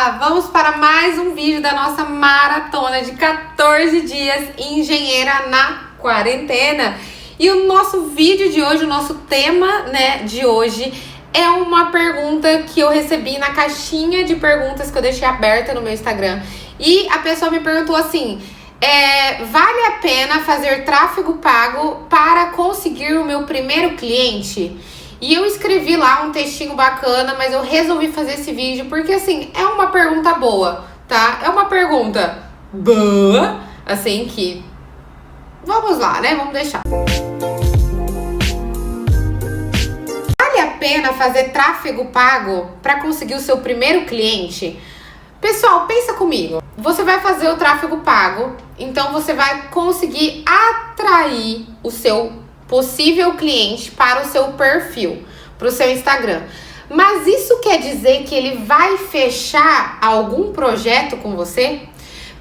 Olá! Vamos para mais um vídeo da nossa maratona de 14 dias engenheira na quarentena. E o nosso vídeo de hoje, o nosso tema, de hoje é uma pergunta que eu recebi na caixinha de perguntas que eu deixei aberta no meu Instagram. E a pessoa me perguntou assim: vale a pena fazer tráfego pago para conseguir o meu primeiro cliente? E eu escrevi lá um textinho bacana, mas eu resolvi fazer esse vídeo porque, assim, é uma pergunta boa, tá? É uma pergunta boa, assim, que... Vamos lá, né? Vamos deixar. Vale a pena fazer tráfego pago para conseguir o seu primeiro cliente? Pessoal, pensa comigo. Você vai fazer o tráfego pago, então você vai conseguir atrair o seu possível cliente para o seu perfil, para o seu Instagram. Mas isso quer dizer que ele vai fechar algum projeto com você?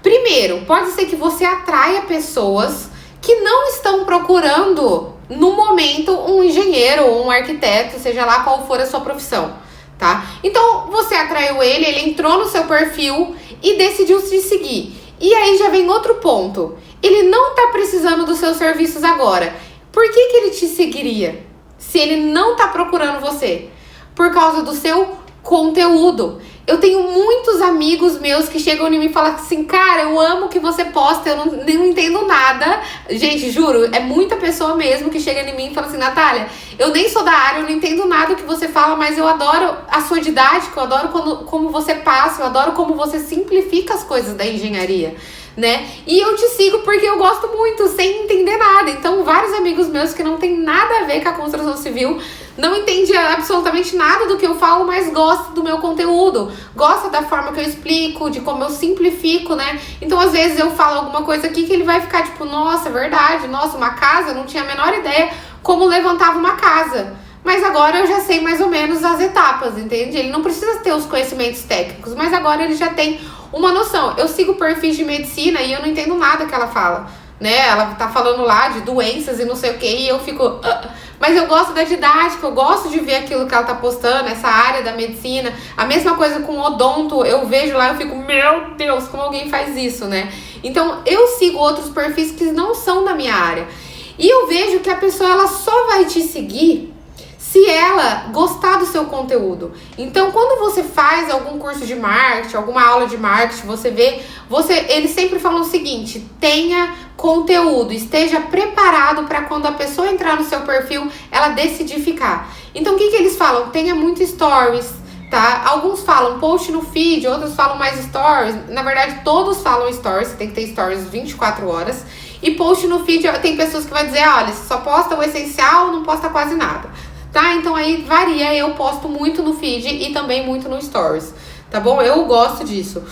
Primeiro, pode ser que você atraia pessoas que não estão procurando no momento um engenheiro ou um arquiteto, seja lá qual for a sua profissão, tá? Então, você atraiu ele entrou no seu perfil e decidiu te seguir. E aí já vem outro ponto. Ele não está precisando dos seus serviços agora. Por que ele te seguiria se ele não tá procurando você? Por causa do seu conteúdo. Eu tenho muitos amigos meus que chegam em mim e falam assim: cara, eu amo o que você posta, eu não entendo nada. Gente, juro, é muita pessoa mesmo que chega em mim e fala assim: Natália, eu nem sou da área, eu não entendo nada do que você fala, mas eu adoro a sua didática, eu adoro como você passa, eu adoro como você simplifica as coisas da engenharia, né? E eu te sigo porque eu gosto muito, sem entender nada. Então, vários amigos meus que não tem nada a ver com a construção civil, não entende absolutamente nada do que eu falo, mas gosta do meu conteúdo, gosta da forma que eu explico, de como eu simplifico, né? Então, às vezes eu falo alguma coisa aqui que ele vai ficar tipo: nossa, é verdade, nossa, uma casa, eu não tinha a menor ideia como levantava uma casa. Mas agora eu já sei mais ou menos as etapas, entende? Ele não precisa ter os conhecimentos técnicos, mas agora ele já tem uma noção. Eu sigo perfis de medicina e eu não entendo nada que ela fala, né? Ela tá falando lá de doenças e não sei o que, e eu fico... Mas eu gosto da didática, eu gosto de ver aquilo que ela tá postando, essa área da medicina. A mesma coisa com odonto, eu vejo lá, eu fico: meu Deus, como alguém faz isso, né? Então, eu sigo outros perfis que não são da minha área. E eu vejo que a pessoa, ela só vai te seguir se ela gostar do seu conteúdo. Então, quando você faz algum curso de marketing, alguma aula de marketing, eles sempre falam o seguinte: tenha conteúdo, esteja preparado para quando a pessoa entrar no seu perfil, ela decidir ficar. Então, o que eles falam? Tenha muito stories, tá? Alguns falam post no feed, outros falam mais stories. Na verdade, todos falam stories, você tem que ter stories 24 horas. E post no feed, tem pessoas que vão dizer: olha, você só posta o essencial, não posta quase nada. Tá? Então aí varia, eu posto muito no feed e também muito no stories, tá bom? Eu gosto disso.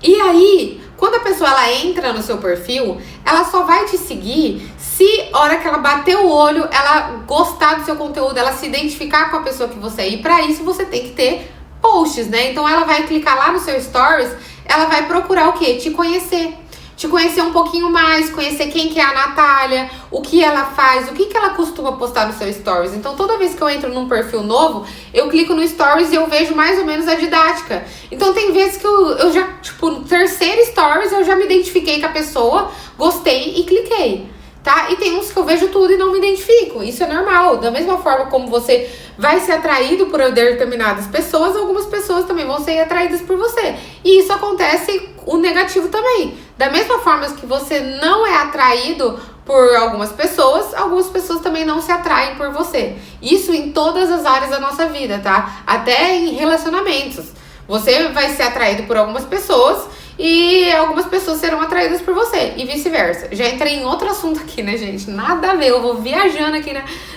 E aí, quando a pessoa ela entra no seu perfil, ela só vai te seguir se, a hora que ela bater o olho, ela gostar do seu conteúdo, ela se identificar com a pessoa que você é. E pra isso você tem que ter posts, né? Então ela vai clicar lá no seu stories, ela vai procurar o quê? Te conhecer. Te conhecer um pouquinho mais, conhecer quem que é a Natália, o que ela faz, o que ela costuma postar no seu stories. Então, toda vez que eu entro num perfil novo, eu clico no stories e eu vejo mais ou menos a didática. Então, tem vezes que eu já, no terceiro stories, eu já me identifiquei com a pessoa, gostei e cliquei, tá? E tem uns que eu vejo tudo e não me identifico. Isso é normal. Da mesma forma como você vai ser atraído por determinadas pessoas, algumas pessoas também vão ser atraídas por você. E isso acontece o negativo também. Da mesma forma que você não é atraído por algumas pessoas também não se atraem por você. Isso em todas as áreas da nossa vida, tá? Até em relacionamentos. Você vai ser atraído por algumas pessoas e algumas pessoas serão atraídas por você, e vice-versa. Já entrei em outro assunto aqui, né, gente? Nada a ver, eu vou viajando aqui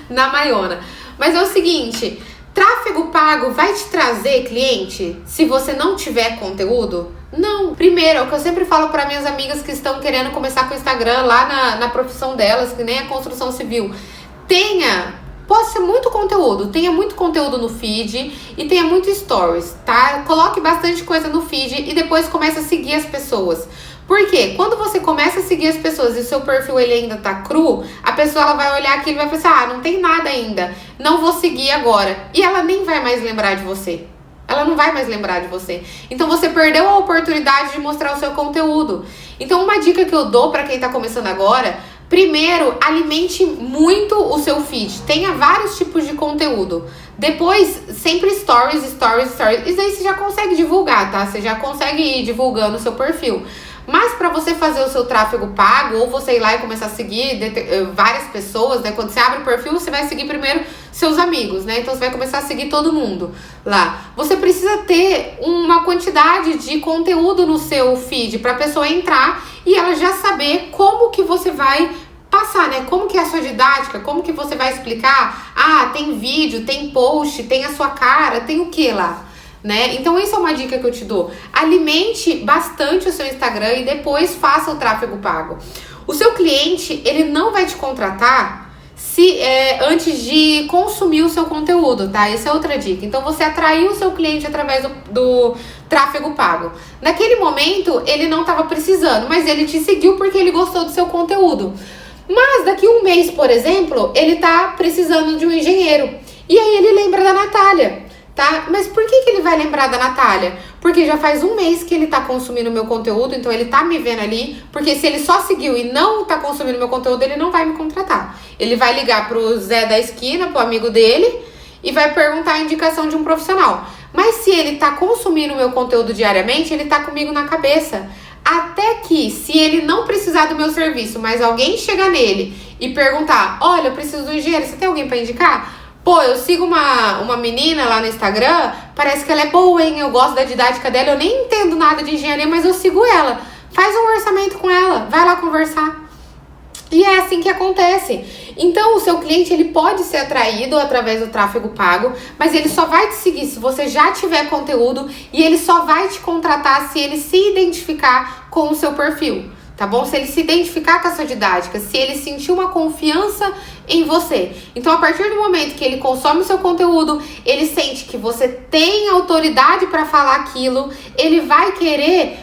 na Maiona. Mas é o seguinte: tráfego pago vai te trazer cliente se você não tiver conteúdo? Não. Primeiro, é o que eu sempre falo para minhas amigas que estão querendo começar com o Instagram lá na profissão delas, que nem a construção civil. Posta muito conteúdo, tenha muito conteúdo no feed e tenha muito stories, tá? Coloque bastante coisa no feed e depois comece a seguir as pessoas. Por quê? Quando você começa a seguir as pessoas e o seu perfil ele ainda tá cru, a pessoa ela vai olhar aquilo e vai pensar: ah, não tem nada ainda, não vou seguir agora. E ela nem vai mais lembrar de você. Ela não vai mais lembrar de você. Então você perdeu a oportunidade de mostrar o seu conteúdo. Então uma dica que eu dou para quem tá começando agora, primeiro, alimente muito o seu feed. Tenha vários tipos de conteúdo. Depois, sempre stories. Isso aí você já consegue divulgar, tá? Você já consegue ir divulgando o seu perfil. Mas para você fazer o seu tráfego pago, ou você ir lá e começar a seguir várias pessoas, né? Quando você abre o perfil, você vai seguir primeiro seus amigos, né? Então você vai começar a seguir todo mundo lá. Você precisa ter uma quantidade de conteúdo no seu feed para a pessoa entrar e ela já saber como que você vai passar, né? Como que é a sua didática, como que você vai explicar. Ah, tem vídeo, tem post, tem a sua cara, tem o que lá? Né? Então isso é uma dica que eu te dou. Alimente bastante o seu Instagram e depois faça o tráfego pago. O seu cliente, ele não vai te contratar antes de consumir o seu conteúdo, tá? Essa é outra dica. Então você atraiu o seu cliente através do tráfego pago. Naquele momento, ele não estava precisando, mas ele te seguiu porque ele gostou do seu conteúdo. Mas daqui a um mês, por exemplo, ele tá precisando de um engenheiro. E aí ele lembra da Natália. Tá? Mas por que ele vai lembrar da Natália? Porque já faz um mês que ele tá consumindo meu conteúdo, então ele tá me vendo ali, porque se ele só seguiu e não tá consumindo meu conteúdo, ele não vai me contratar. Ele vai ligar pro Zé da esquina, pro amigo dele, e vai perguntar a indicação de um profissional. Mas se ele tá consumindo meu conteúdo diariamente, ele tá comigo na cabeça. Até que, se ele não precisar do meu serviço, mas alguém chegar nele e perguntar, olha, eu preciso do engenheiro, você tem alguém pra indicar? Pô, eu sigo uma menina lá no Instagram, parece que ela é boa, hein? Eu gosto da didática dela, eu nem entendo nada de engenharia, mas eu sigo ela. Faz um orçamento com ela, vai lá conversar. E é assim que acontece. Então, o seu cliente, ele pode ser atraído através do tráfego pago, mas ele só vai te seguir se você já tiver conteúdo e ele só vai te contratar se ele se identificar com o seu perfil. Tá bom? Se ele se identificar com a sua didática, se ele sentir uma confiança em você. Então, a partir do momento que ele consome o seu conteúdo, ele sente que você tem autoridade para falar aquilo, ele vai querer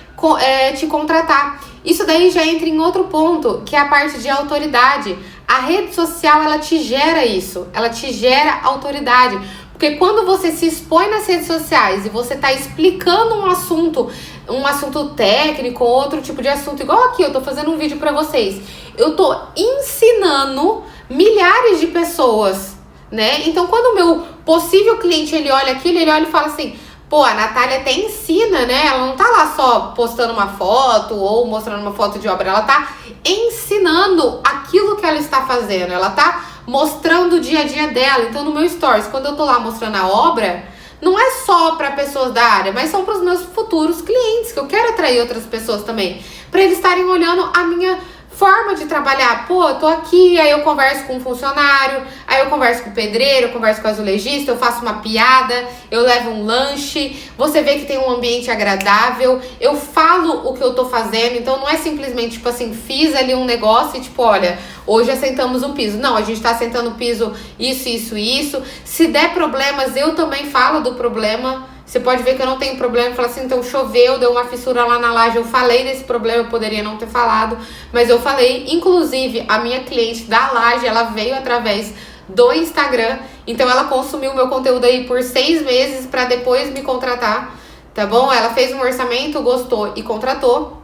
te contratar. Isso daí já entra em outro ponto, que é a parte de autoridade. A rede social, ela te gera isso, ela te gera autoridade. Porque quando você se expõe nas redes sociais e você tá explicando um assunto técnico, outro tipo de assunto, igual aqui, eu tô fazendo um vídeo pra vocês. Eu tô ensinando milhares de pessoas, né? Então, quando o meu possível cliente, ele olha aquilo, ele olha e fala assim, pô, a Natália até ensina, né? Ela não tá lá só postando uma foto ou mostrando uma foto de obra, ela tá ensinando aquilo que ela está fazendo, ela tá mostrando o dia a dia dela. Então, no meu stories, quando eu tô lá mostrando a obra, não é só para pessoas da área, mas são para os meus futuros clientes, que eu quero atrair outras pessoas também, para eles estarem olhando a minha forma de trabalhar. Pô, eu tô aqui, aí eu converso com um funcionário, aí eu converso com o pedreiro, eu converso com o azulejista, eu faço uma piada, eu levo um lanche, você vê que tem um ambiente agradável, eu falo o que eu tô fazendo, então não é simplesmente, tipo assim, fiz ali um negócio e tipo, olha, hoje assentamos um piso. Não, a gente tá assentando o piso isso. Se der problemas, eu também falo do problema. Você pode ver que eu não tenho problema, falar assim, então choveu, deu uma fissura lá na laje, eu falei desse problema, eu poderia não ter falado, mas eu falei. Inclusive, a minha cliente da laje, ela veio através do Instagram, então ela consumiu meu conteúdo aí por 6 meses para depois me contratar, tá bom? Ela fez um orçamento, gostou e contratou.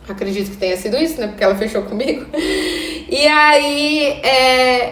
Acredito que tenha sido isso, né? Porque ela fechou comigo. E aí,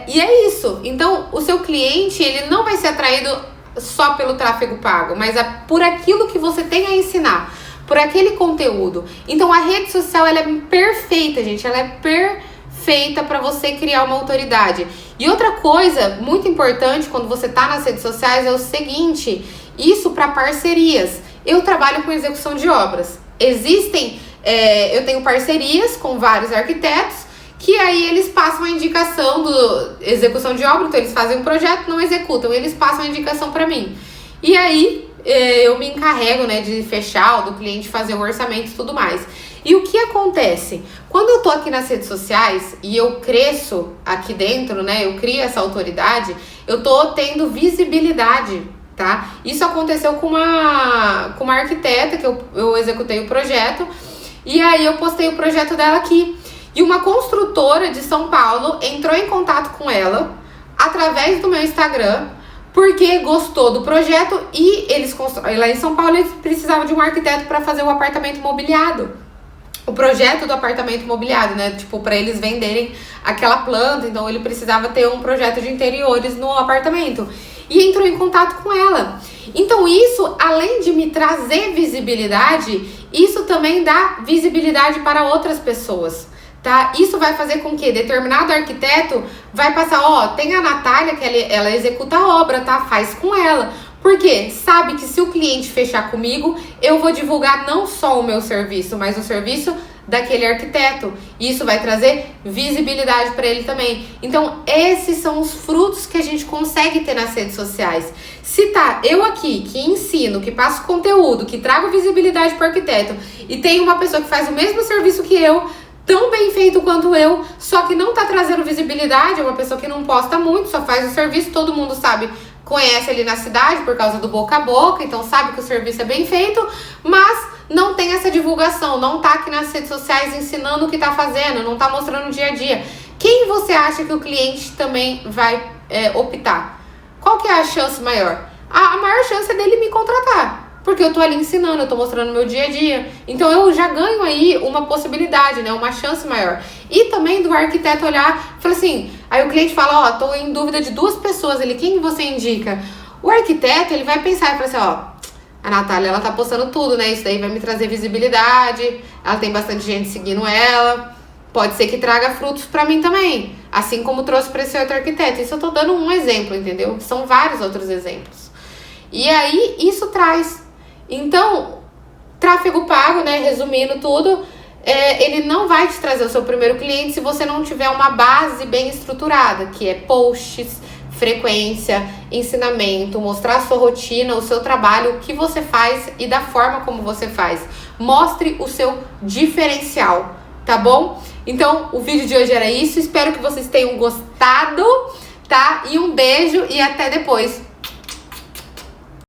e é isso. Então, o seu cliente, ele não vai ser atraído só pelo tráfego pago, mas por aquilo que você tem a ensinar, por aquele conteúdo. Então a rede social, ela é perfeita, gente, ela é perfeita para você criar uma autoridade. E outra coisa muito importante quando você tá nas redes sociais é o seguinte, isso para parcerias. Eu trabalho com execução de obras. Eu tenho parcerias com vários arquitetos, que aí eles passam a indicação do execução de obra, então eles fazem um projeto, não executam, eles passam a indicação para mim. E aí eu me encarrego, né, de fechar, do cliente fazer o orçamento e tudo mais. E o que acontece? Quando eu tô aqui nas redes sociais e eu cresço aqui dentro, né, eu crio essa autoridade, eu tô tendo visibilidade, tá? Isso aconteceu com uma arquiteta que eu executei o projeto, e aí eu postei o projeto dela aqui. E uma construtora de São Paulo entrou em contato com ela através do meu Instagram porque gostou do projeto e lá em São Paulo eles precisavam de um arquiteto para fazer o apartamento mobiliado. O projeto do apartamento mobiliado, né? Tipo, para eles venderem aquela planta, então ele precisava ter um projeto de interiores no apartamento. E entrou em contato com ela. Então isso, além de me trazer visibilidade, isso também dá visibilidade para outras pessoas, tá? Isso vai fazer com que determinado arquiteto vai passar, ó, tem a Natália que ela executa a obra, tá? Faz com ela. Porque sabe que se o cliente fechar comigo, eu vou divulgar não só o meu serviço, mas o serviço daquele arquiteto. Isso vai trazer visibilidade para ele também. Então, esses são os frutos que a gente consegue ter nas redes sociais. Se tá eu aqui, que ensino, que passo conteúdo, que trago visibilidade para o arquiteto, e tem uma pessoa que faz o mesmo serviço que eu, tão bem feito quanto eu, só que não tá trazendo visibilidade, é uma pessoa que não posta muito, só faz o serviço, todo mundo sabe, conhece ali na cidade por causa do boca a boca, então sabe que o serviço é bem feito, mas não tem essa divulgação, não tá aqui nas redes sociais ensinando o que tá fazendo, não tá mostrando o dia a dia. Quem você acha que o cliente também vai optar? Qual que é a chance maior? A maior chance é dele me contratar, porque eu tô ali ensinando, eu tô mostrando o meu dia a dia. Então eu já ganho aí uma possibilidade, né? Uma chance maior. E também do arquiteto olhar, fala assim, aí o cliente fala, ó, tô em dúvida de 2 pessoas ali, quem você indica? O arquiteto, ele vai pensar e fala assim, ó, a Natália, ela tá postando tudo, né? Isso daí vai me trazer visibilidade, ela tem bastante gente seguindo ela, pode ser que traga frutos pra mim também, assim como trouxe pra esse outro arquiteto. Isso eu tô dando um exemplo, entendeu? São vários outros exemplos. E aí, isso traz. Então, tráfego pago, né, resumindo tudo, ele não vai te trazer o seu primeiro cliente se você não tiver uma base bem estruturada, que é posts, frequência, ensinamento, mostrar a sua rotina, o seu trabalho, o que você faz e da forma como você faz. Mostre o seu diferencial, tá bom? Então, o vídeo de hoje era isso, espero que vocês tenham gostado, tá? E um beijo e até depois.